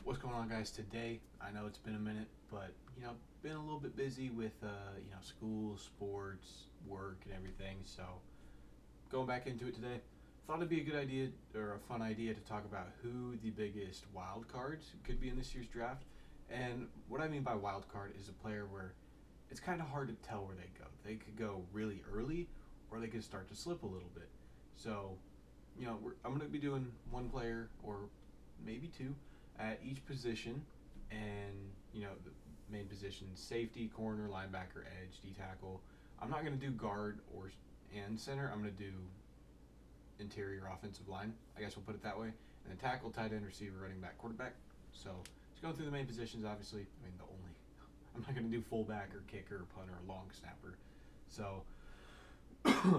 What's going on, guys? Today, I know it's been a minute, but been a little bit busy with school, sports, work, and everything. So, going back into it today, thought it'd be a good idea or a fun idea to talk about who the biggest wild cards could be in this year's draft. And what I mean by wild card is a player where it's kind of hard to tell where they go. They could go really early, or they could start to slip a little bit. So, I'm going to be doing one player or maybe two at each position, and the main positions: safety, corner, linebacker, edge, D tackle. I'm not going to do guard or and center. I'm going to do interior offensive line. I guess we'll put it that way. And then tackle, tight end, receiver, running back, quarterback. So just going through the main positions. Obviously, I mean the only. I'm not going to do fullback or kicker or punter or long snapper. So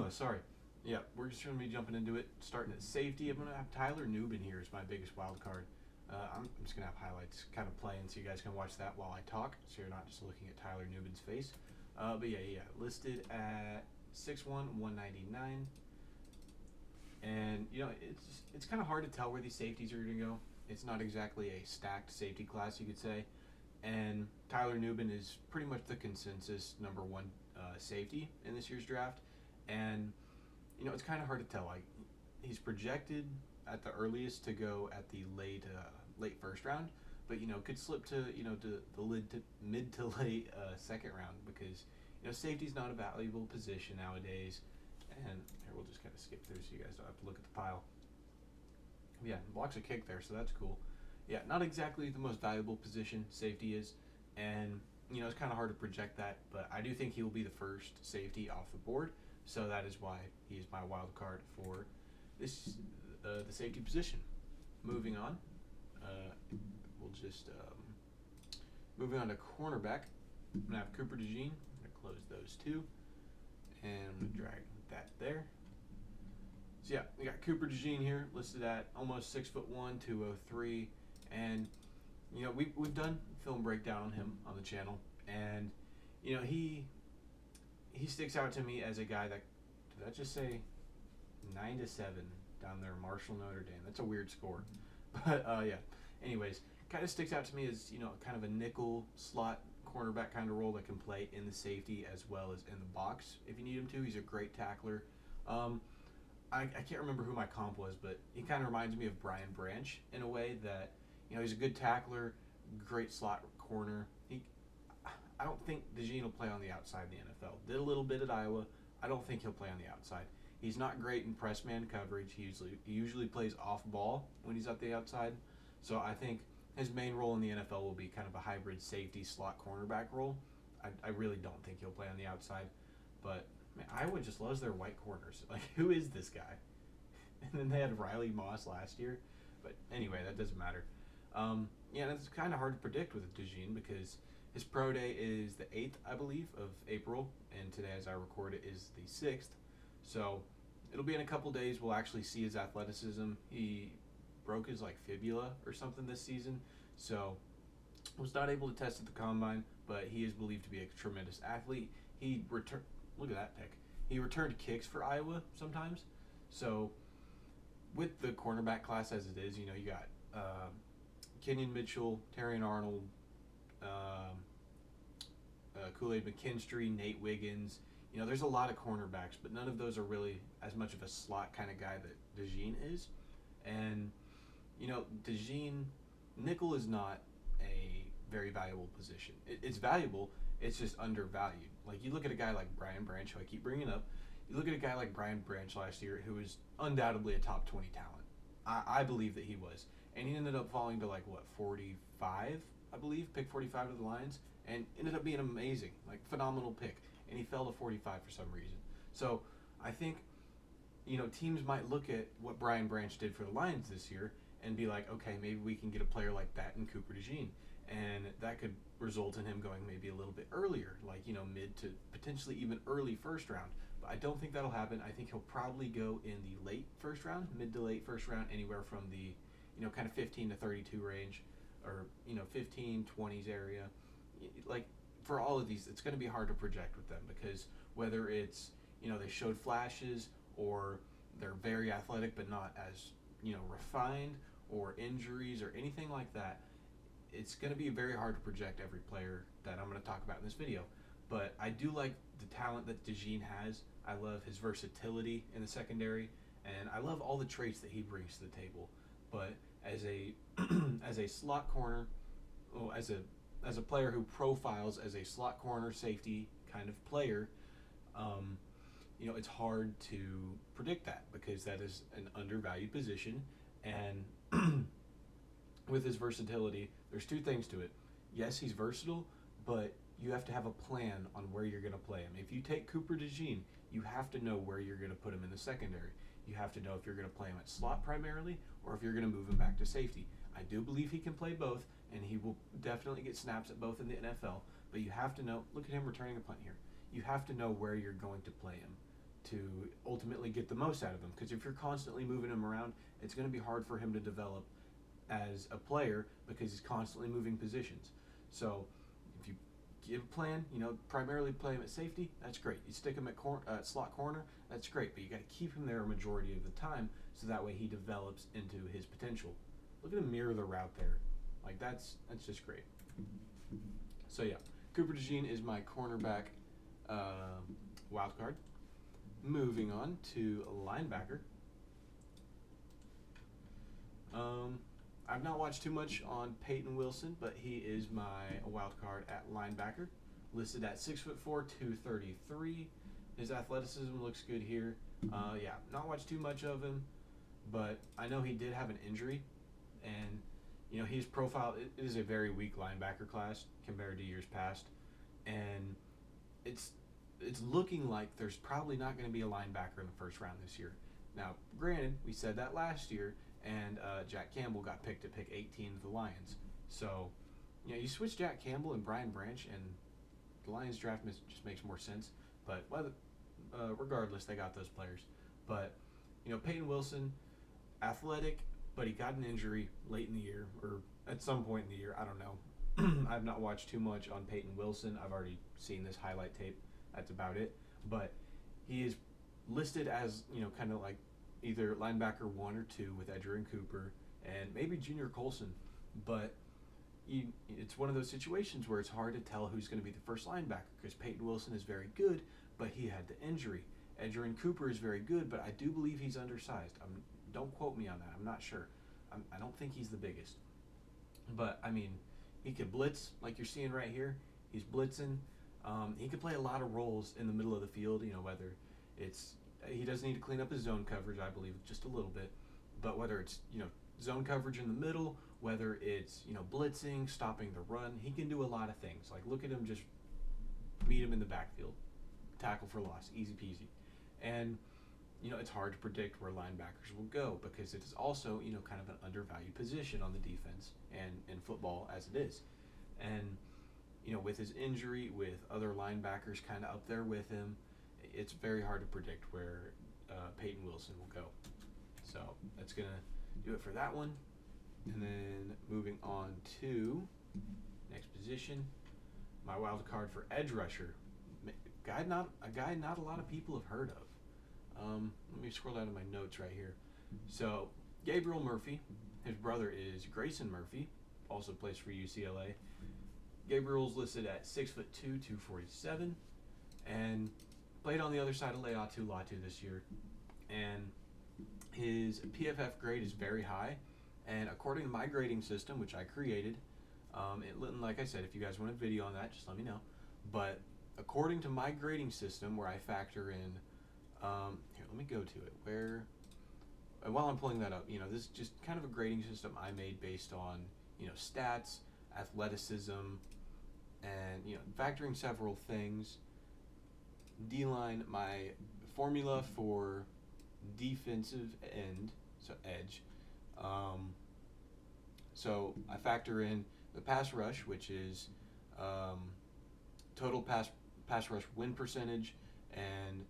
sorry. Yeah, we're just going to be jumping into it. Starting at safety, I'm going to have Tyler Nubin here as my biggest wild card. I'm just going to have highlights kind of playing so you guys can watch that while I talk, so you're not just looking at Tyler Nubin's face. But yeah, listed at 6'1", 199. And, it's kind of hard to tell where these safeties are going to go. It's not exactly a stacked safety class, you could say. And Tyler Nubin is pretty much the consensus number one safety in this year's draft. And, it's kind of hard to tell. Like, he's projected at the earliest to go at the late first round, but could slip to mid to late second round because safety's not a valuable position nowadays. And here we'll just kind of skip through so you guys don't have to look at the pile. Yeah, blocks a kick there, so that's cool. Yeah, not exactly the most valuable position safety is, and it's kind of hard to project that, but I do think he will be the first safety off the board, so that is why he is my wild card for this the safety position. Moving on, we'll just moving on to cornerback. I'm gonna have Cooper DeJean. I'm gonna close those two, and I'm gonna drag that there. So yeah, we got Cooper DeJean here listed at almost 6'1", 203, and we've done film breakdown on him on the channel, and he sticks out to me as a guy that, did I just say 9-7 down there, Marshall, Notre Dame? That's a weird score, but yeah. Anyways, kind of sticks out to me as kind of a nickel slot cornerback kind of role that can play in the safety as well as in the box if you need him to. He's a great tackler. I can't remember who my comp was, but he kind of reminds me of Brian Branch in a way that he's a good tackler, great slot corner. I don't think DeJean will play on the outside in the NFL. Did a little bit at Iowa. I don't think he'll play on the outside. He's not great in press man coverage. He usually plays off ball when he's at the outside. So I think his main role in the NFL will be kind of a hybrid safety slot cornerback role. I really don't think he'll play on the outside. But man, Iowa just loves their white corners. Like, who is this guy? And then they had Riley Moss last year. But anyway, that doesn't matter. Yeah, it's kind of hard to predict with DeJean because his pro day is the 8th, I believe, of April. And today, as I record it, is the 6th. So it'll be in a couple days. We'll actually see his athleticism. He broke his fibula or something this season, so was not able to test at the combine, but he is believed to be a tremendous athlete. He returned. Look at that pick. He returned kicks for Iowa sometimes. So with the cornerback class as it is, you got Kenyon Mitchell, Terrion Arnold, Kool-Aid McKinstry, Nate Wiggins. There's a lot of cornerbacks, but none of those are really as much of a slot kind of guy that DeJean is. And DeJean, nickel is not a very valuable position. It's valuable. It's just undervalued. Like, you look at a guy like Brian Branch, who I keep bringing up. You look at a guy like Brian Branch last year, who was undoubtedly a top 20 talent. I believe that he was. And he ended up falling to 45, I believe, pick 45 to the Lions, and ended up being amazing, phenomenal pick. And he fell to 45 for some reason. So I think, teams might look at what Brian Branch did for the Lions this year and be like, okay, maybe we can get a player like that in Cooper DeJean. And that could result in him going maybe a little bit earlier, mid to potentially even early first round. But I don't think that'll happen. I think he'll probably go in the late first round, mid to late first round, anywhere from the, kind of 15 to 32 range, or, 15, 20s area. For all of these, it's going to be hard to project with them because whether it's, they showed flashes or they're very athletic but not as, refined, or injuries or anything like that, it's going to be very hard to project every player that I'm going to talk about in this video. But I do like the talent that DeJean has. I love his versatility in the secondary, and I love all the traits that he brings to the table. But as a as a slot corner, well, as a player who profiles as a slot corner safety kind of player, um, it's hard to predict that because that is an undervalued position. And with his versatility, there's two things to it. Yes, he's versatile, but you have to have a plan on where you're going to play him. If you take Cooper DeJean, you have to know where you're going to put him in the secondary. You have to know if you're going to play him at slot primarily or if you're going to move him back to safety. I do believe he can play both, and he will definitely get snaps at both in the NFL, but you have to know, look at him returning a punt here. You have to know where you're going to play him to ultimately get the most out of him, because if you're constantly moving him around, it's going to be hard for him to develop as a player because he's constantly moving positions. So if you give a plan, primarily play him at safety, that's great. You stick him at slot corner, that's great, but you got to keep him there a majority of the time so that way he develops into his potential. Look at him mirror the route there. Like that's just great. So yeah, Cooper DeJean is my cornerback wild card. Moving on to linebacker. I've not watched too much on Peyton Wilson, but he is my wild card at linebacker, listed at 6'4", 233. His athleticism looks good here. Yeah, not watched too much of him, but I know he did have an injury, and his profile, it is a very weak linebacker class compared to years past, and it's looking like there's probably not going to be a linebacker in the first round this year. Now, granted, we said that last year, and Jack Campbell got picked at pick 18 of the Lions. So, you switch Jack Campbell and Brian Branch, and the Lions draft just makes more sense. But regardless, they got those players. But, Peyton Wilson, athletic, but he got an injury late in the year, or at some point in the year, I don't know. I've not watched too much on Peyton Wilson. I've already seen this highlight tape. That's about it. But he is listed as, kind of like either linebacker 1 or 2 with Edgerrin Cooper and maybe Junior Colson. But it's one of those situations where it's hard to tell who's going to be the first linebacker because Peyton Wilson is very good, but he had the injury. Edgerrin Cooper is very good, but I do believe he's undersized. Don't quote me on that. I'm not sure. I don't think he's the biggest. But, he can blitz like you're seeing right here. He's blitzing. He can play a lot of roles in the middle of the field, whether it's he does need to clean up his zone coverage, I believe, just a little bit. But whether it's, zone coverage in the middle, whether it's, blitzing, stopping the run, he can do a lot of things. Like, look at him just meet him in the backfield. Tackle for loss, easy peasy. And, it's hard to predict where linebackers will go because it is also, kind of an undervalued position on the defense and in football as it is. And, with his injury, with other linebackers kind of up there with him, it's very hard to predict where Peyton Wilson will go. So that's going to do it for that one. And then moving on to next position, my wild card for edge rusher. A guy not a lot of people have heard of. Let me scroll down to my notes right here. So Gabriel Murphy, his brother is Grayson Murphy, also plays for UCLA. Gabriel's listed at 6'2", 247, and played on the other side of Laiatu Latu this year. And his PFF grade is very high. And according to my grading system, which I created, like I said, if you guys want a video on that, just let me know. But according to my grading system, where I factor in, here, let me go to it. And while I'm pulling that up, this is just kind of a grading system I made based on, stats, athleticism, and, factoring several things. D-line, my formula for defensive end, so edge. So I factor in the pass rush, which is total pass rush win percentage and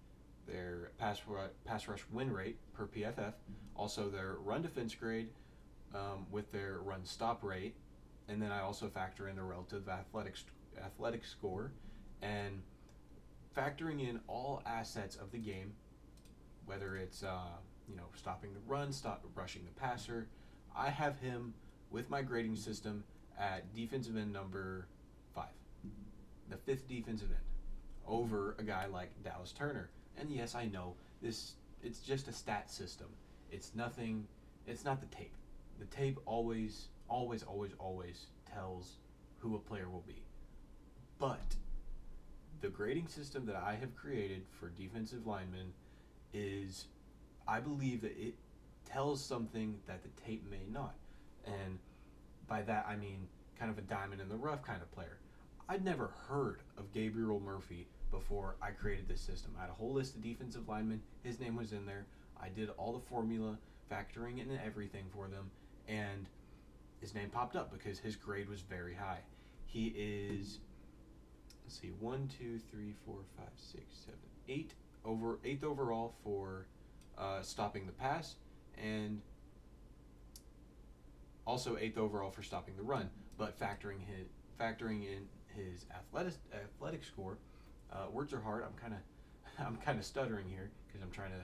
their pass rush win rate per PFF. Also their run defense grade with their run stop rate, and then I also factor in the relative athletic score, and factoring in all assets of the game, whether it's stopping the run, rushing the passer. I have him with my grading system at defensive end number 5, the 5th defensive end, over a guy like Dallas Turner. And yes, I know this. It's just a stat system. It's nothing. It's not the tape. The tape always tells who a player will be. But the grading system that I have created for defensive linemen is, I believe that it tells something that the tape may not. And by that I mean kind of a diamond in the rough kind of player. I'd never heard of Gabriel Murphy before I created this system. I had a whole list of defensive linemen. His name was in there. I did all the formula, factoring in everything for them, and his name popped up because his grade was very high. He is, let's see, 1, 2, 3, 4, 5, 6, 7, 8th overall for stopping the pass, and also 8th overall for stopping the run. But factoring in his athletic score, words are hard. I'm kind of stuttering here because I'm trying to.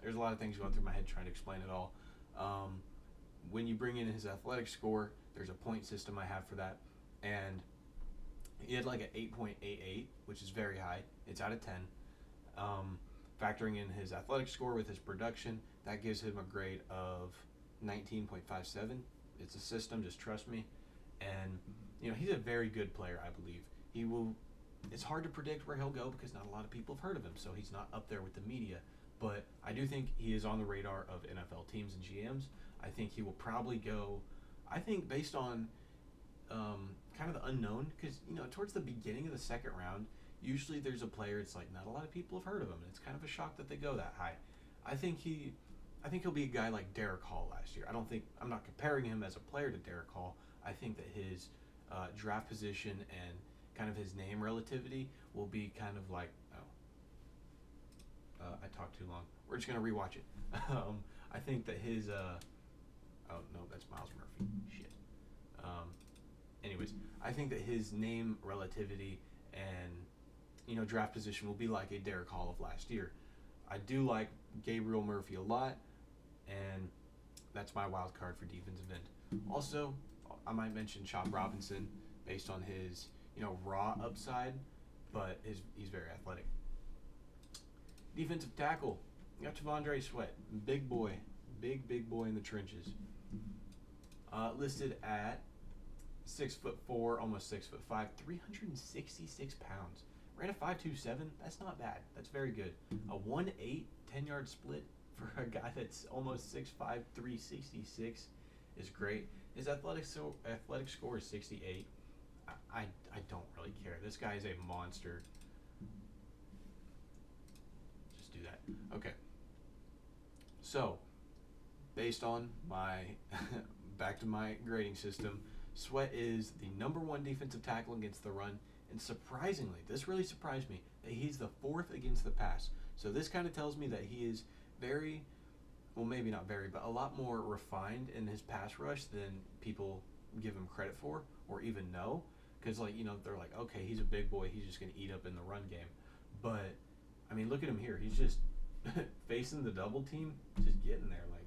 There's a lot of things going through my head trying to explain it all. When you bring in his athletic score, there's a point system I have for that, and he had like an 8.88, which is very high. It's out of 10. Factoring in his athletic score with his production, that gives him a grade of 19.57. It's a system, just trust me. And he's a very good player, I believe. He will. It's hard to predict where he'll go because not a lot of people have heard of him, so he's not up there with the media. But I do think he is on the radar of NFL teams and GMs. I think he will probably go. I think based on kind of the unknown, because towards the beginning of the second round, usually there's a player. It's like not a lot of people have heard of him, and it's kind of a shock that they go that high. I think he'll be a guy like Derek Hall last year. I'm not comparing him as a player to Derek Hall. I think that his draft position and kind of his name relativity will be kind of like, I talked too long. We're just going to rewatch it. I think that his, oh no, that's Miles Murphy. Shit. Anyways, I think that his name relativity and, draft position will be like a Derek Hall of last year. I do like Gabriel Murphy a lot, and that's my wild card for defensive end. Also, I might mention Chop Robinson based on his, raw upside, but he's very athletic. Defensive tackle, you got T'Vondre Sweat, big boy in the trenches. Listed at 6'4", almost 6'5", 366 pounds. Ran a 5.27. That's not bad. That's very good. A 1.8 10-yard split for a guy that's almost 6'5", 366 is great. His athletic score is 68. I don't really care. This guy is a monster. Just do that. Okay. So, based on my back to my grading system, Sweat is the number 1 defensive tackle against the run, and surprisingly, this really surprised me, that he's the 4th against the pass. So this kind of tells me that he is very, well, maybe not very, but a lot more refined in his pass rush than people give him credit for or even know. Because, they're like, okay, he's a big boy, he's just going to eat up in the run game. But, I mean, look at him here. He's just facing the double team, just getting there. Like,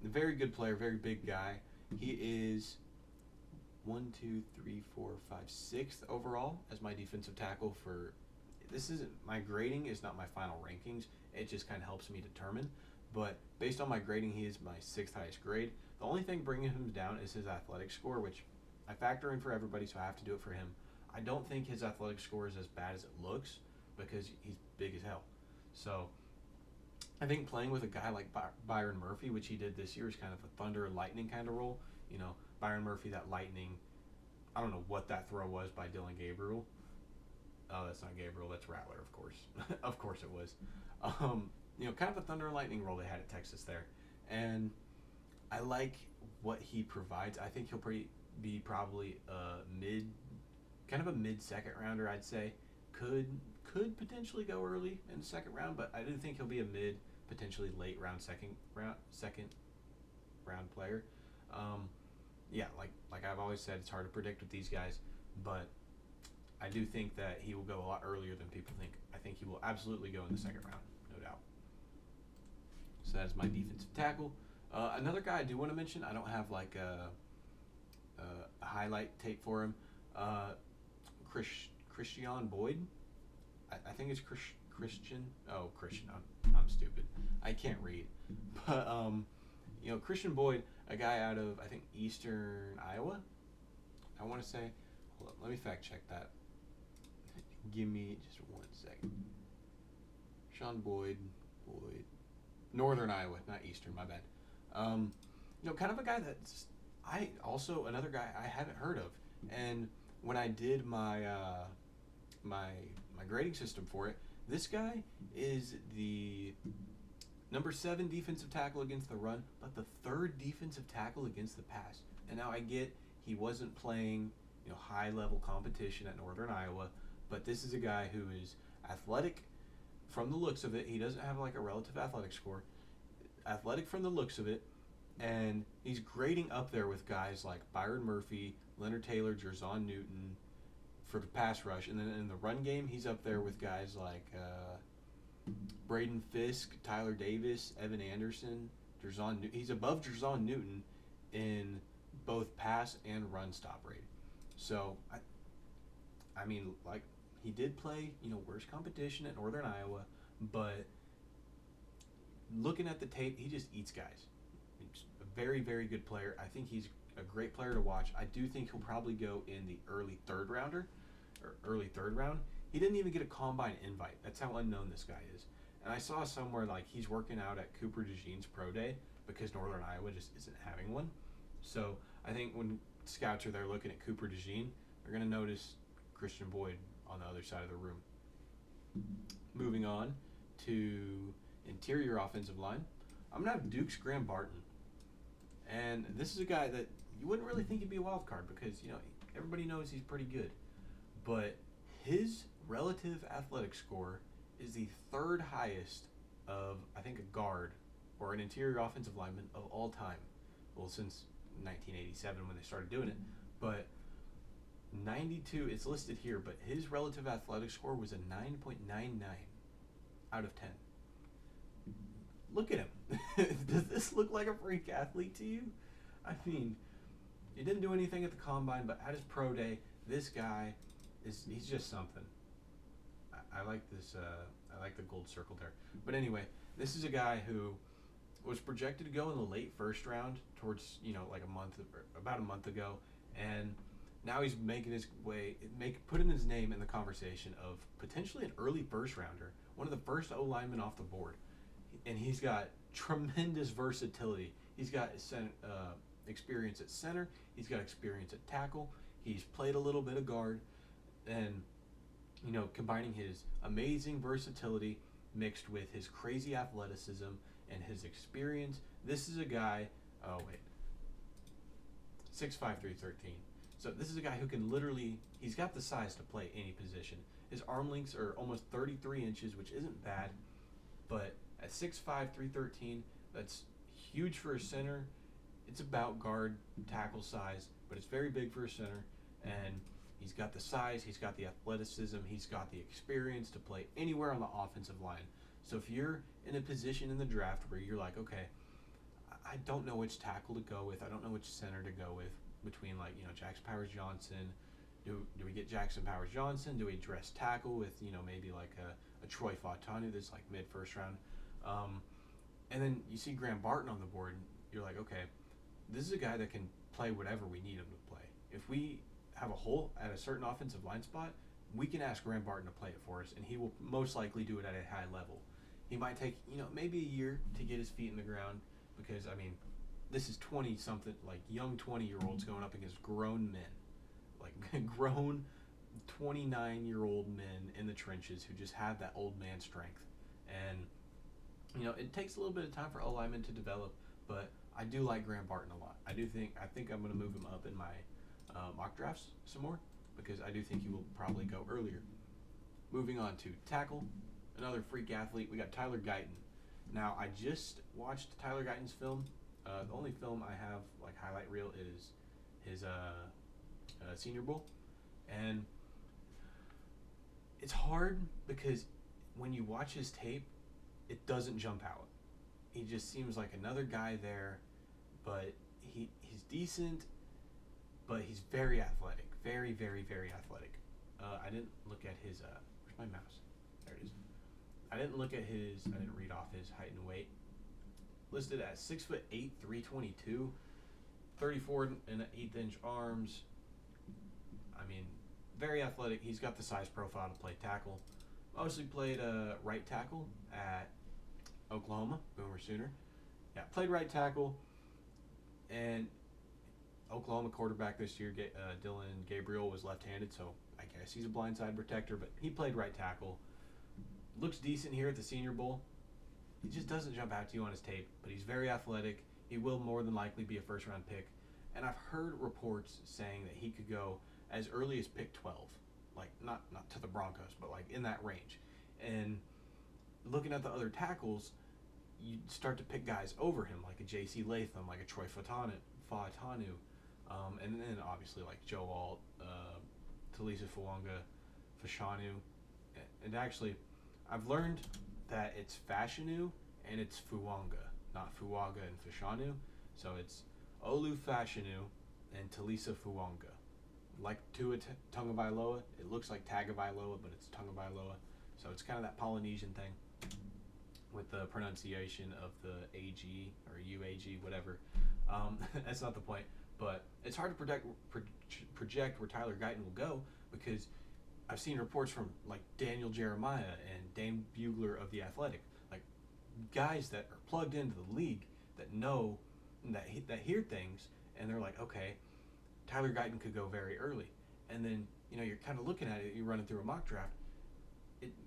a very good player, very big guy. He is 1, 2, 3, 4, 5, 6th overall as my defensive tackle for. This isn't my grading. Is not my final rankings. It just kind of helps me determine. But based on my grading, he is my 6th highest grade. The only thing bringing him down is his athletic score, which I factor in for everybody, so I have to do it for him. I don't think his athletic score is as bad as it looks because he's big as hell. So I think playing with a guy like Byron Murphy, which he did this year, is kind of a thunder and lightning kind of role. Byron Murphy, that lightning, I don't know what that throw was by Dylan Gabriel. Oh, that's not Gabriel, that's Rattler, of course. Of course it was. Kind of a thunder and lightning role they had at Texas there. And I like what he provides. I think he'll be probably kind of a mid-second rounder, I'd say. Could potentially go early in the second round, but I do think he'll be a mid, potentially late round, second round player. Yeah, like I've always said, it's hard to predict with these guys, but I do think that he will go a lot earlier than people think. I think he will absolutely go in the second round, no doubt. So that is my defensive tackle. Another guy I do want to mention, I don't have like a highlight tape for him. Uh, Chris, Christian Boyd. I think it's Christian. Oh, Christian. I'm stupid. I can't read. But Christian Boyd, a guy out of I think Eastern Iowa. I want to say. Hold on, let me fact check that. Give me just 1 second. Sean Boyd, Northern Iowa, not Eastern. My bad. Kind of a guy that's another guy I haven't heard of. And when I did my my grading system for it, this guy is the number 7 defensive tackle against the run, but the 3rd defensive tackle against the pass. And now I get he wasn't playing high level competition at Northern Iowa, but this is a guy who is athletic from the looks of it. He doesn't have like a relative athletic score. Athletic from the looks of it, and he's grading up there with guys like Byron Murphy, Leonard Taylor, Jerzon Newton for the pass rush, and then in the run game, he's up there with guys like Braden Fisk, Tyler Davis, Evan Anderson, He's above Jerzon Newton in both pass and run stop rate. So I mean, like he did play worse competition at Northern Iowa, but looking at the tape, he just eats guys. He's a very, very good player. I think he's a great player to watch. I do think he'll probably go in the early third round. He didn't even get a combine invite. That's how unknown this guy is. And I saw somewhere like he's working out at Cooper DeJean's pro day because Northern Iowa just isn't having one. So I think when scouts are there looking at Cooper DeJean, they're going to notice Christian Boyd on the other side of the room. Moving on to interior offensive line, I'm going to have Duke's Graham Barton. And this is a guy that you wouldn't really think he'd be a wild card because, everybody knows he's pretty good. But his relative athletic score is the 3rd highest of, I think, a guard or an interior offensive lineman of all time. Well, since 1987 when they started doing it. But 92, it's listed here, but his relative athletic score was a 9.99 out of 10. Look at him. Does this look like a freak athlete to you? I mean, he didn't do anything at the combine, but at his pro day, this guy he's just something. I like this. I like the gold circle there. But anyway, this is a guy who was projected to go in the late first round towards about a month ago, and now he's making his way, putting his name in the conversation of potentially an early first rounder, one of the first O linemen off the board. And he's got tremendous versatility. He's got experience at center. He's got experience at tackle. He's played a little bit of guard. And, combining his amazing versatility mixed with his crazy athleticism and his experience, this is a guy, 6'5", 313. So this is a guy who can he's got the size to play any position. His arm lengths are almost 33 inches, which isn't bad, but at 6'5", 313, that's huge for a center. It's about guard tackle size, but it's very big for a center. And he's got the size, he's got the athleticism, he's got the experience to play anywhere on the offensive line. So if you're in a position in the draft where you're like, okay, I don't know which tackle to go with, I don't know which center to go with between Jackson Powers Johnson. Do we get Jackson Powers Johnson? Do we dress tackle with maybe like a Troy Fautanu that's like mid first round? And then you see Graham Barton on the board, and you're like, okay, this is a guy that can play whatever we need him to play. If we have a hole at a certain offensive line spot, we can ask Graham Barton to play it for us, and he will most likely do it at a high level. He might take, maybe a year to get his feet in the ground because, this is 20-something, like young 20-year-olds going up against grown men, like grown 29-year-old men in the trenches who just have that old man strength. And, it takes a little bit of time for O linemen to develop, but I do like Graham Barton a lot. I think I'm going to move him up in my mock drafts some more because I do think he will probably go earlier. Moving on to tackle, another freak athlete. We got Tyler Guyton. Now, I just watched Tyler Guyton's film. The only film I have, like, highlight reel is his Senior Bowl. And it's hard because when you watch his tape, it doesn't jump out. He just seems like another guy there, but he's decent. but he's very athletic, very, very, very athletic. I didn't look at his. Where's my mouse? There it is. I didn't look at his. I didn't read off his height and weight. Listed at 6'8", 322, 34 and an eighth inch arms. I mean, very athletic. He's got the size profile to play tackle. Mostly played right tackle at Oklahoma, Boomer Sooner. Yeah, played right tackle, and Oklahoma quarterback this year, Dylan Gabriel, was left-handed, so I guess he's a blindside protector, but he played right tackle. Looks decent here at the Senior Bowl. He just doesn't jump out to you on his tape, but he's very athletic. He will more than likely be a first-round pick, and I've heard reports saying that he could go as early as pick 12, like not to the Broncos, but like in that range. And looking at the other tackles, you start to pick guys over him, like a J.C. Latham, like a Troy Fautanu, and then obviously like Joe Alt, Talisa Fashanu, and actually, I've learned that it's Fashanu and it's Fuanga, not Fuaga and Fashanu. So it's Olu Fashanu and Talisa Fuanga. Like Tua Tagovailoa, it looks like Tagovailoa, but it's Tagovailoa. So it's kind of that Polynesian thing with the pronunciation of the AG or UAG, whatever. That's not the point. But it's hard to project where Tyler Guyton will go, because I've seen reports from like Daniel Jeremiah and Dane Bugler of The Athletic, like guys that are plugged into the league that know, that hear things, and they're like, okay, Tyler Guyton could go very early. And then, you're kind of looking at it, you're running through a mock draft,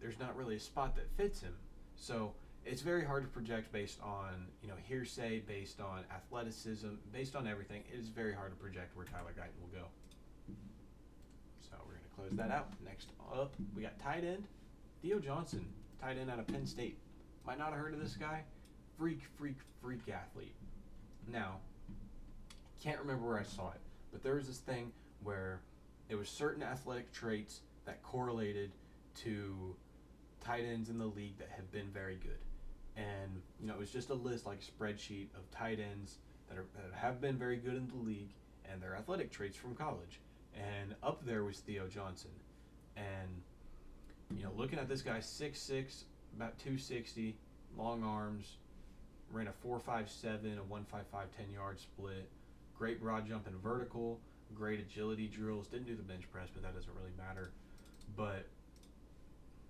there's not really a spot that fits him. So it's very hard to project based on, hearsay, based on athleticism, based on everything. It is very hard to project where Tyler Guyton will go. So we're going to close that out. Next up, we got tight end, Theo Johnson, tight end out of Penn State. Might not have heard of this guy. Freak athlete. Now, can't remember where I saw it, but there was this thing where there was certain athletic traits that correlated to tight ends in the league that have been very good. And, it was just a list, like a spreadsheet of tight ends that have been very good in the league and their athletic traits from college. And up there was Theo Johnson. And, looking at this guy, 6'6", about 260, long arms, ran a 4.57, a 1.55 10-yard split, great broad jump and vertical, great agility drills. Didn't do the bench press, but that doesn't really matter. But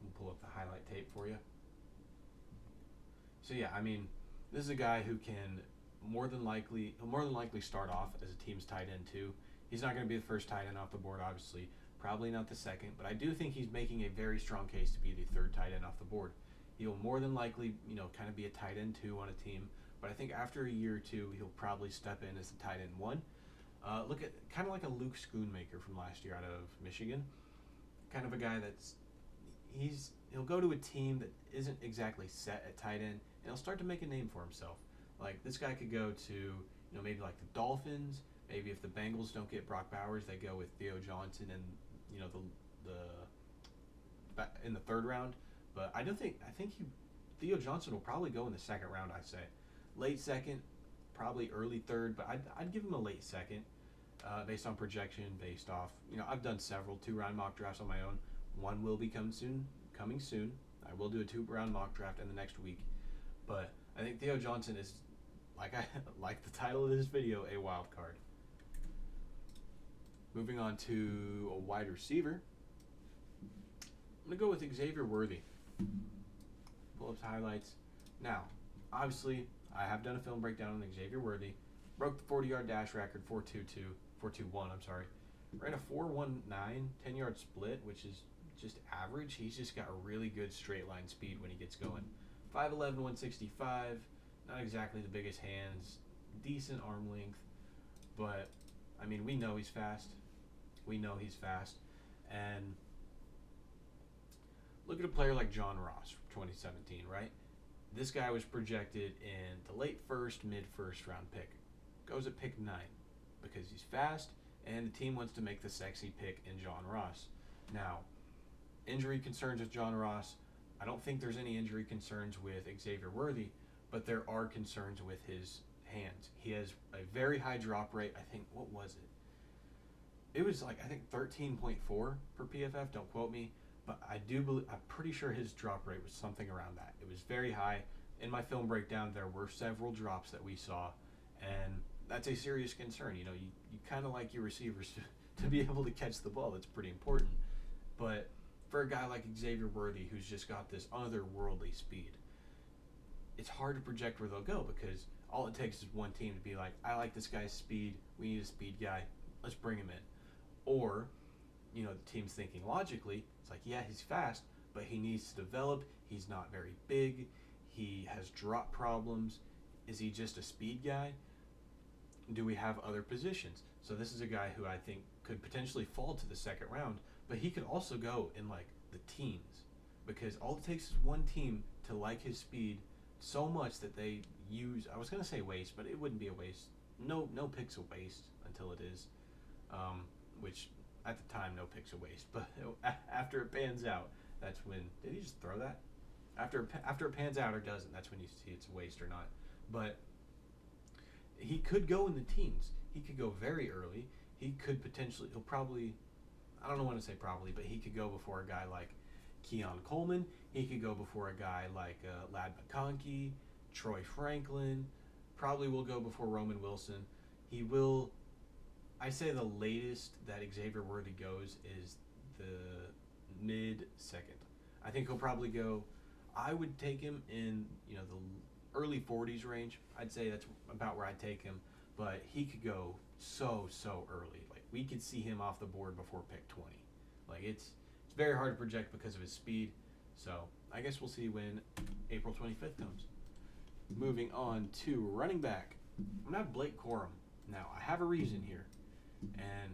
we'll pull up the highlight tape for you. So yeah, this is a guy who can more than likely start off as a team's tight end too. He's not going to be the first tight end off the board, obviously. Probably not the second, but I do think he's making a very strong case to be the third tight end off the board. He'll more than likely, kind of be a tight end 2 on a team, but I think after a year or two, he'll probably step in as the tight end 1. Look at kind of like a Luke Schoonmaker from last year out of Michigan. Kind of a guy he'll go to a team that isn't exactly set at tight end, and he'll start to make a name for himself. Like, this guy could go to, maybe like the Dolphins. Maybe if the Bengals don't get Brock Bowers, they go with Theo Johnson and, in the third round. But I think Theo Johnson will probably go in the second round, I'd say. Late second, probably early third, but I'd give him a late second, based on projection, based off, I've done several 2-round mock drafts on my own. One will be coming soon. I will do a 2-round mock draft in the next week. But I think Theo Johnson is, like the title of this video, a wild card. Moving on to a wide receiver, I'm going to go with Xavier Worthy. Pull up highlights. Now, obviously, I have done a film breakdown on Xavier Worthy. Broke the 40-yard dash record, 4.21, Ran a 4.19 10-yard split, which is just average. He's just got a really good straight line speed when he gets going. 5'11", 165, not exactly the biggest hands, decent arm length, but, we know he's fast. And look at a player like John Ross from 2017, right? This guy was projected in the late first, mid-first round pick. Goes at pick 9 because he's fast, and the team wants to make the sexy pick in John Ross. Now, injury concerns with John Ross. I don't think there's any injury concerns with Xavier Worthy, but there are concerns with his hands. He has a very high drop rate. I think, what was it? it was like I think 13.4 per PFF. Don't quote me, but I do believe I'm pretty sure his drop rate was something around that. It was very high. In my film breakdown, there were several drops that we saw, and that's a serious concern. You kind of like your receivers to be able to catch the ball. That's pretty important. But for a guy like Xavier Worthy, who's just got this otherworldly speed, it's hard to project where they'll go because all it takes is one team to be like, I like this guy's speed. We need a speed guy. Let's bring him in. Or, the team's thinking logically, it's like, yeah, he's fast, but he needs to develop. He's not very big. He has drop problems. Is he just a speed guy? Do we have other positions? So this is a guy who I think could potentially fall to the second round, but he could also go in like the teens because all it takes is one team to like his speed so much that they use, I was going to say waste, but it wouldn't be a waste. No pick's a waste until it is, which at the time no pick's a waste, but after it pans out, that's when, did he just throw that? After it pans out or doesn't, that's when you see it's a waste or not. But he could go in the teens. He could go very early. He could potentially, I don't want to say probably, but he could go before a guy like Keon Coleman. He could go before a guy like Lad McConkey, Troy Franklin. Probably will go before Roman Wilson. He will, I say the latest that Xavier Worthy goes is the mid-second. I think he'll probably go, I would take him in, the early 40s range. I'd say that's about where I'd take him. But he could go so early. Like, we could see him off the board before pick 20. Like, it's very hard to project because of his speed. So, I guess we'll see when April 25th comes. Moving on to running back. I'm going to have Blake Corum. Now, I have a reason here. And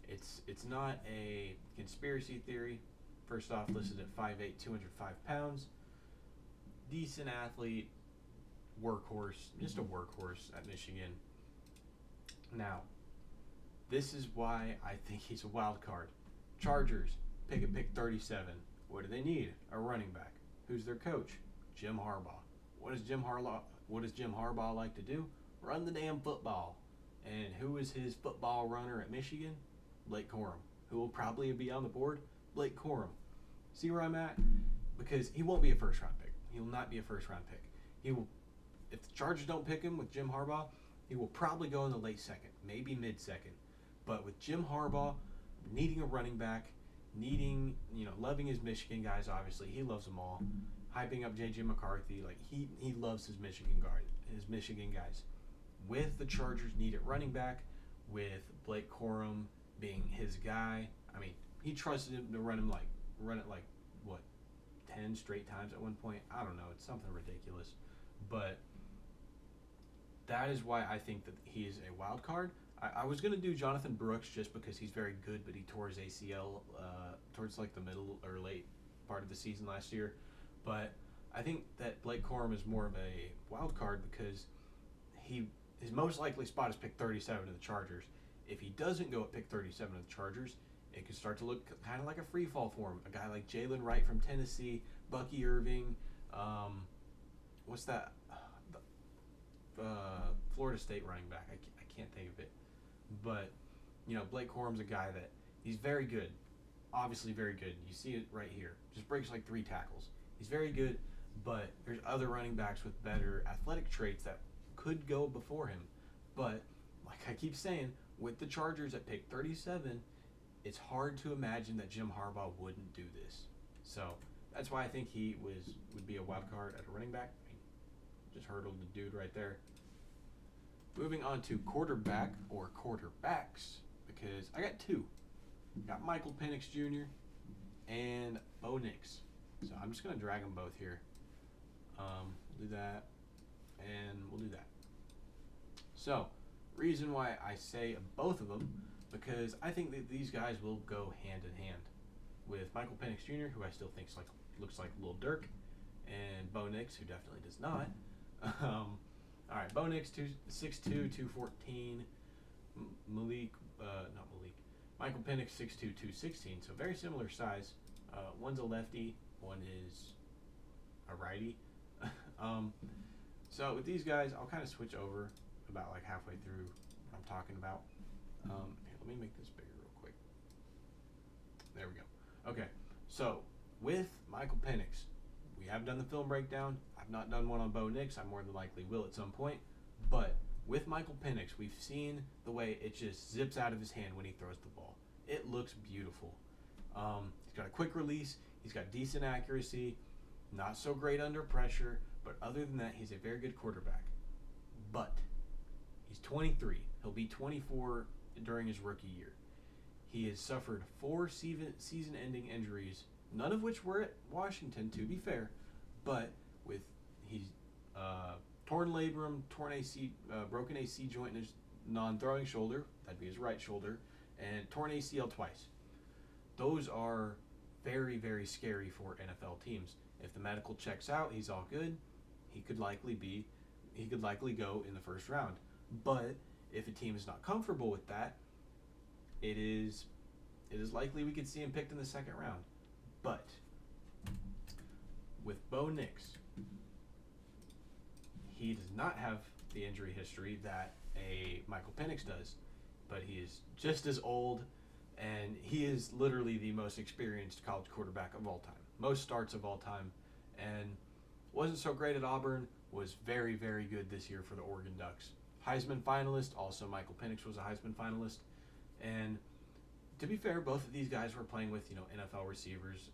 it's not a conspiracy theory. First off, listed at 5'8", 205 pounds. Decent athlete, workhorse, just a workhorse at Michigan. Now, this is why I think he's a wild card. Chargers, pick at pick 37. What do they need? A running back. Who's their coach? Jim Harbaugh. What does Jim Harbaugh like to do? Run the damn football. And who is his football runner at Michigan? Blake Corum. Who will probably be on the board? Blake Corum. See where I'm at? Because he won't be a first round pick. He will not be a first round pick. He will, if the Chargers don't pick him with Jim Harbaugh, he will probably go in the late second, maybe mid second. But with Jim Harbaugh needing a running back, loving his Michigan guys, obviously he loves them all. Hyping up JJ McCarthy, like he loves his Michigan guys. With the Chargers need a running back, with Blake Corum being his guy, I mean, he trusted him to run it like what, 10 straight times at one point. I don't know, it's something ridiculous. But that is why I think that he is a wild card. I was going to do Jonathan Brooks just because he's very good, but he tore his ACL towards like the middle or late part of the season last year. But I think that Blake Corum is more of a wild card because his most likely spot is pick 37 of the Chargers. If he doesn't go at pick 37 of the Chargers, it could start to look kind of like a free fall for him. A guy like Jalen Wright from Tennessee, Bucky Irving, what's that? Florida State running back. I can't think of it. But, Blake Corum's a guy that he's very good. Obviously very good. You see it right here. Just breaks like 3 tackles. He's very good, but there's other running backs with better athletic traits that could go before him. But, like I keep saying, with the Chargers at pick 37, it's hard to imagine that Jim Harbaugh wouldn't do this. So that's why I think he would be a wild card at a running back. I mean, just hurdled the dude right there. Moving on to quarterback or quarterbacks, because I got 2. Got Michael Penix Jr. and Bo Nix. So I'm just going to drag them both here. We'll do that, and we'll do that. So, reason why I say both of them, because I think that these guys will go hand in hand with Michael Penix Jr., who I still think looks like Lil Durk, and Bo Nix, who definitely does not. All right, Bo Nix, 6'2", 214. Michael Penix, 6'2", 216. So very similar size. One's a lefty, one is a righty. So with these guys, I'll kind of switch over about like halfway through what I'm talking about. Here, let me make this bigger real Okay, so with Michael Penix, we have done the film breakdown. I've not done one on Bo Nix. I more than likely will at some point. But with Michael Penix, we've seen the way it just zips out of his hand when he throws the ball. It looks beautiful. He's got a quick release. He's got decent accuracy. Not so great under pressure. But other than that, he's a very good quarterback. But he's 23. He'll be 24 during his rookie year. He has suffered 4 season-ending injuries, none of which were at Washington, to be fair. But with he's torn labrum, torn AC, broken AC joint in his non-throwing shoulder, that'd be his right shoulder, and torn ACL twice. Those are very, very scary for NFL teams. If the medical checks out, he's all good. He could likely go in the first round. But if a team is not comfortable with that, it is likely we could see him picked in the second round. But with Bo Nix, he does not have the injury history that a Michael Penix does, but he is just as old, and he is literally the most experienced college quarterback of all time. Most starts of all time, and wasn't so great at Auburn, was very, very good this year for the Oregon Ducks. Heisman finalist, also Michael Penix was a Heisman finalist, and to be fair, both of these guys were playing with NFL receivers.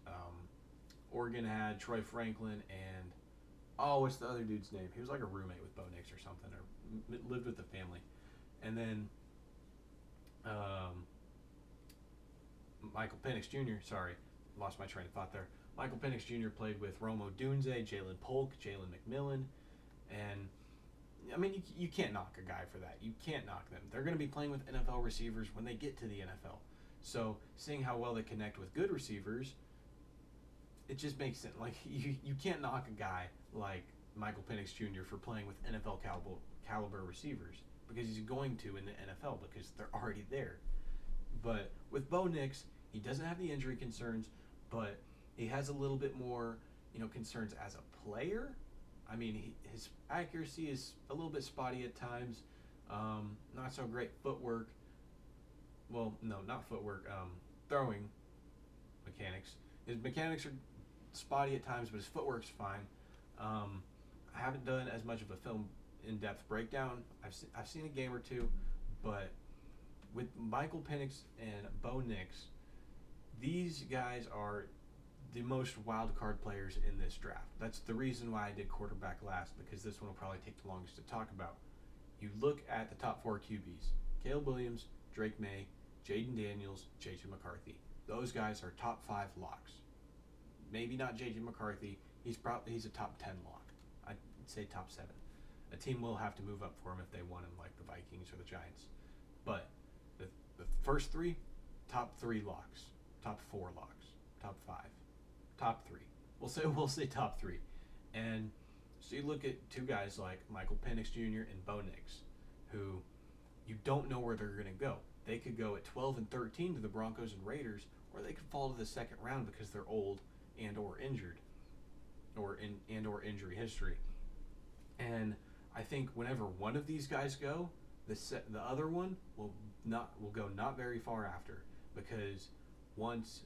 Oregon had Troy Franklin and what's the other dude's name? He was like a roommate with Bo Nix or something, or lived with the family. And then Michael Penix Jr. Sorry, lost my train of thought there. Michael Penix Jr. played with Rome Odunze, Jalen Polk, Jalen McMillan, and I mean, you can't knock a guy for that. You can't knock them. They're going to be playing with NFL receivers when they get to the NFL. So seeing how well they connect with good receivers, it just makes sense. Like, you can't knock a guy like Michael Penix Jr. for playing with NFL caliber receivers, because he's going to in the NFL because they're already there. But with Bo Nix, he doesn't have the injury concerns, but he has a little bit more, concerns as a player. I mean, his accuracy is a little bit spotty at times. Not so great footwork. Well, no, not footwork. Throwing mechanics. His mechanics are spotty at times, but his footwork's fine. I haven't done as much of a film in-depth breakdown. I've seen a game or two, but with Michael Penix and Bo Nix, these guys are the most wild card players in this draft. That's the reason why I did quarterback last, because this one will probably take the longest to talk about. You look at the top 4 QBs: Caleb Williams, Drake May, Jaden Daniels, J.J. McCarthy. Those guys are top 5 locks. Maybe not J.J. McCarthy. He's a top 10 lock. I'd say top 7. A team will have to move up for him if they want him, like the Vikings or the Giants. But the first 3, top 3 locks, top 4 locks, top 5, top 3. We'll say top 3. And so you look at 2 guys like Michael Penix Jr. and Bo Nix, who you don't know where they're going to go. They could go at 12 and 13 to the Broncos and Raiders, or they could fall to the second round because they're old and or injured, or injury history. And I think whenever one of these guys go, the other one will go not very far after, because once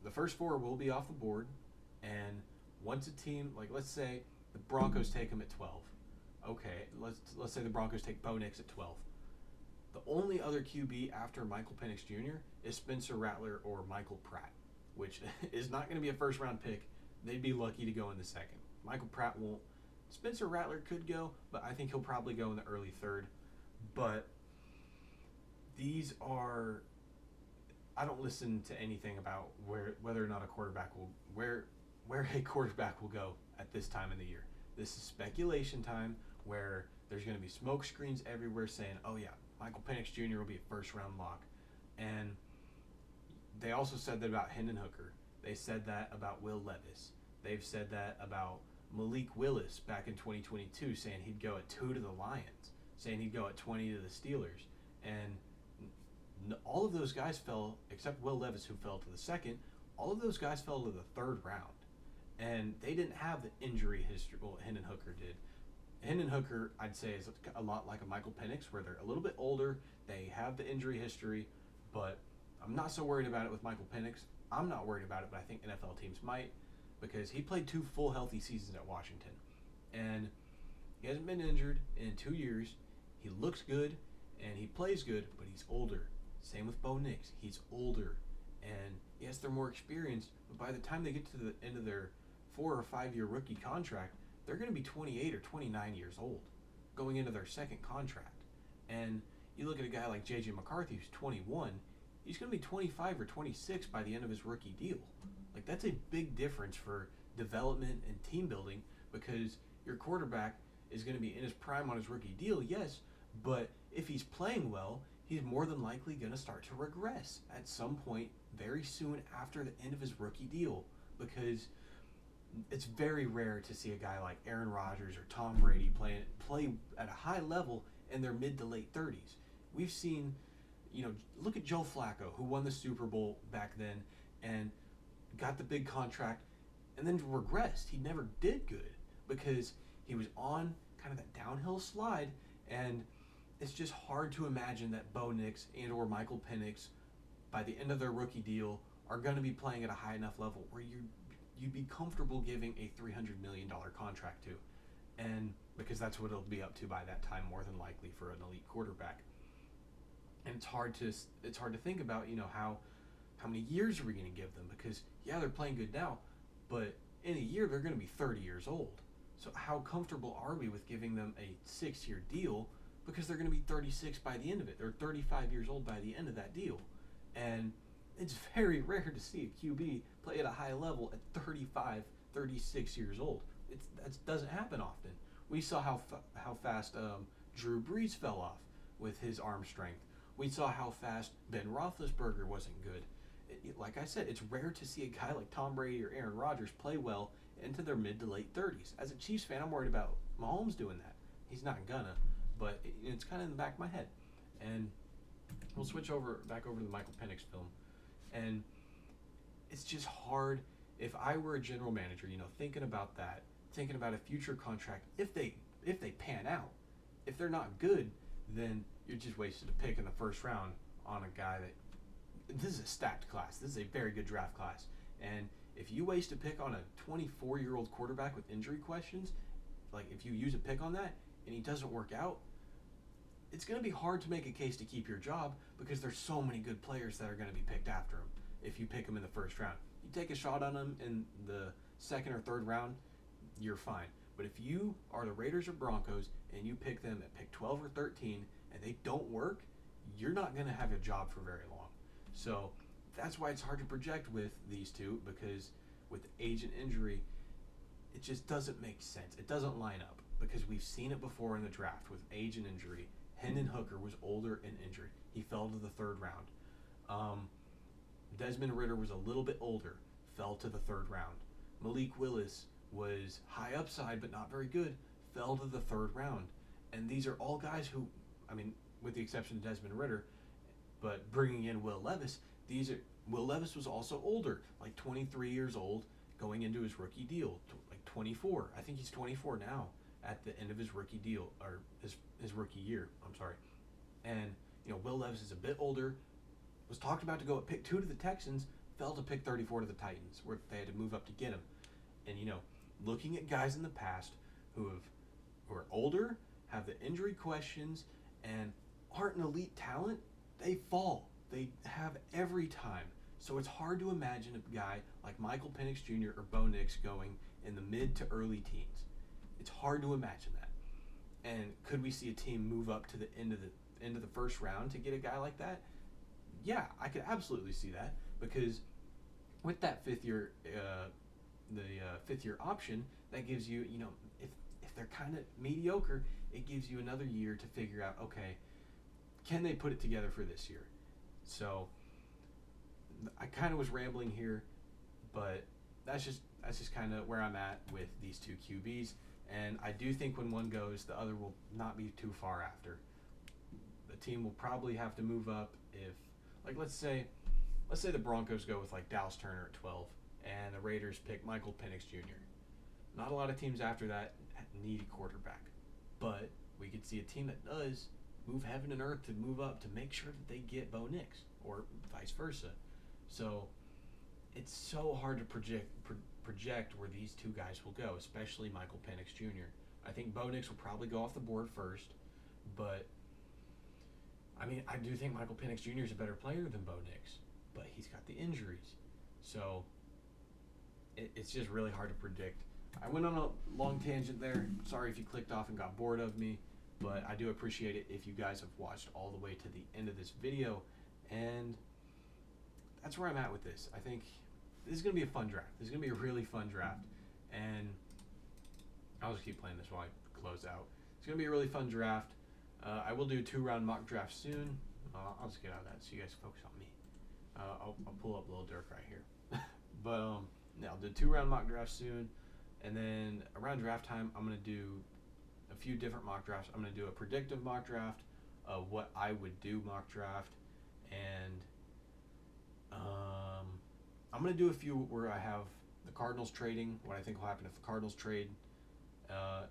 the first 4 will be off the board, and once a team, like, let's say the Broncos take him at 12. Okay, let's say the Broncos take Bo Nix at 12. The only other QB after Michael Penix Jr. is Spencer Rattler or Michael Pratt, which is not going to be a first-round pick. They'd be lucky to go in the second. Michael Pratt won't. Spencer Rattler could go, but I think he'll probably go in the early 3rd. But these are... I don't listen to anything about whether or not a quarterback will... where a quarterback will go at this time of the year. This is speculation time, where there's going to be smoke screens everywhere saying, oh yeah, Michael Penix Jr. will be a first-round lock. And they also said that about Hendon Hooker. They said that about Will Levis. They've said that about Malik Willis back in 2022, saying he'd go at 2 to the Lions, saying he'd go at 20 to the Steelers. And all of those guys fell, except Will Levis, who fell to the second. All of those guys fell to the 3rd round. And they didn't have the injury history. Well, Hendon Hooker did. Hendon Hooker, I'd say, is a lot like a Michael Penix, where they're a little bit older. They have the injury history, but I'm not so worried about it with Michael Penix. I'm not worried about it, but I think NFL teams might, because he played 2 full healthy seasons at Washington. And he hasn't been injured in 2 years. He looks good and he plays good, but he's older. Same with Bo Nix. He's older. And yes, they're more experienced, but by the time they get to the end of their 4 or 5 year rookie contract, they're going to be 28 or 29 years old going into their second contract. And you look at a guy like J.J. McCarthy, who's 21, he's going to be 25 or 26 by the end of his rookie deal. Like, that's a big difference for development and team building, because your quarterback is going to be in his prime on his rookie deal, yes, but if he's playing well, he's more than likely going to start to regress at some point very soon after the end of his rookie deal, because it's very rare to see a guy like Aaron Rodgers or Tom Brady play at a high level in their mid to late 30s. We've seen, look at Joe Flacco, who won the Super Bowl back then and got the big contract and then regressed. He never did good because he was on kind of that downhill slide, and it's just hard to imagine that Bo Nix and or Michael Penix, by the end of their rookie deal, are going to be playing at a high enough level where you'd be comfortable giving a $300 million contract to. And because that's what it'll be up to by that time, more than likely, for an elite quarterback. And it's hard to think about, how many years are we going to give them? Because yeah, they're playing good now, but in a year they're going to be 30 years old. So how comfortable are we with giving them a 6-year deal, because they're going to be 36 by the end of it? They're 35 years old by the end of that deal. And it's very rare to see a QB play at a high level at 35, 36 years old. That doesn't happen often. We saw how fast Drew Brees fell off with his arm strength. We saw how fast Ben Roethlisberger wasn't good. Like I said, it's rare to see a guy like Tom Brady or Aaron Rodgers play well into their mid to late 30s. As a Chiefs fan, I'm worried about Mahomes doing that. He's not gonna, but it's kind of in the back of my head. And we'll switch back over to the Michael Penix film. And it's just hard. If I were a general manager, thinking about that, thinking about a future contract, if they pan out, if they're not good, then you're just wasted a pick in the first round on a guy that, this is a stacked class. This is a very good draft class. And if you waste a pick on a 24-year-old quarterback with injury questions, like if you use a pick on that and he doesn't work out, it's going to be hard to make a case to keep your job, because there's so many good players that are going to be picked after him if you pick him in the first round. You take a shot on him in the second or third round, you're fine. But if you are the Raiders or Broncos and you pick them at pick 12 or 13 and they don't work, you're not going to have a job for very long. So that's why it's hard to project with these two, because with age and injury, it just doesn't make sense. It doesn't line up, because we've seen it before in the draft with age and injury. Hendon Hooker was older and injured. He fell to the third round. Desmond Ridder was a little bit older, fell to the third round. Malik Willis was high upside but not very good, fell to the third round. And these are all guys who, with the exception of Desmond Ridder, but bringing in Will Levis, Will Levis was also older, like 23 years old going into his rookie deal, like 24. I think he's 24 now at the end of his rookie deal, or his rookie year, I'm sorry. And, Will Levis is a bit older, was talked about to go at pick 2 to the Texans, fell to pick 34 to the Titans, where they had to move up to get him. And, looking at guys in the past who are older, have the injury questions, and aren't an elite talent, they fall. They have every time. So it's hard to imagine a guy like Michael Penix Jr. or Bo Nix going in the mid to early teens. It's hard to imagine that. And could we see a team move up to the end of the first round to get a guy like that? Yeah, I could absolutely see that, because with that fifth year option, that gives you, if they're kind of mediocre, it gives you another year to figure out, okay, can they put it together for this year? So I kind of was rambling here, but that's just kind of where I'm at with these two QBs. And I do think when one goes, the other will not be too far after. The team will probably have to move up if, like, let's say the Broncos go with like Dallas Turner at 12 and the Raiders pick Michael Penix Jr. Not a lot of teams after that need a quarterback, but we could see a team that does move heaven and earth to move up to make sure that they get Bo Nix or vice versa. So it's so hard to project where these two guys will go, especially Michael Penix Jr. I think Bo Nix will probably go off the board first, but I mean, I do think Michael Penix Jr. is a better player than Bo Nix, but he's got the injuries. So it's just really hard to predict. I went on a long tangent there. Sorry if you clicked off and got bored of me, but I do appreciate it if you guys have watched all the way to the end of this video. And that's where I'm at with this. I think this is going to be a fun draft. This is going to be a really fun draft. And I'll just keep playing this while I close out. It's going to be a really fun draft. I will do a 2-round mock draft soon. I'll just get out of that so you guys focus on me. I'll pull up Lil Durk right here. But yeah, I'll do a 2-round mock draft soon. And then around draft time, I'm going to do a few different mock drafts. I'm going to do a predictive mock draft, what I would do mock draft, and I'm going to do a few where I have the Cardinals trading, what I think will happen if the Cardinals trade,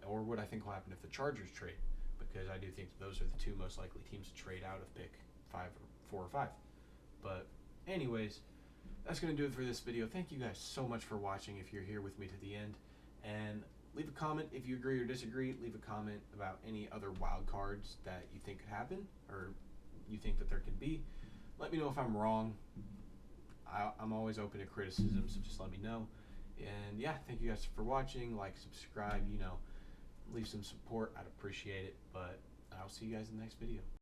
or what I think will happen if the Chargers trade, because I do think those are the two most likely teams to trade out of pick 4 or 5. But anyways, that's going to do it for this video. Thank you guys so much for watching if you're here with me to the end. And leave a comment if you agree or disagree. Leave a comment about any other wild cards that you think could happen or you think that there could be. Let me know if I'm wrong. I'm always open to criticism, so just let me know. And yeah, thank you guys for watching. Like, subscribe, leave some support. I'd appreciate it. But I'll see you guys in the next video.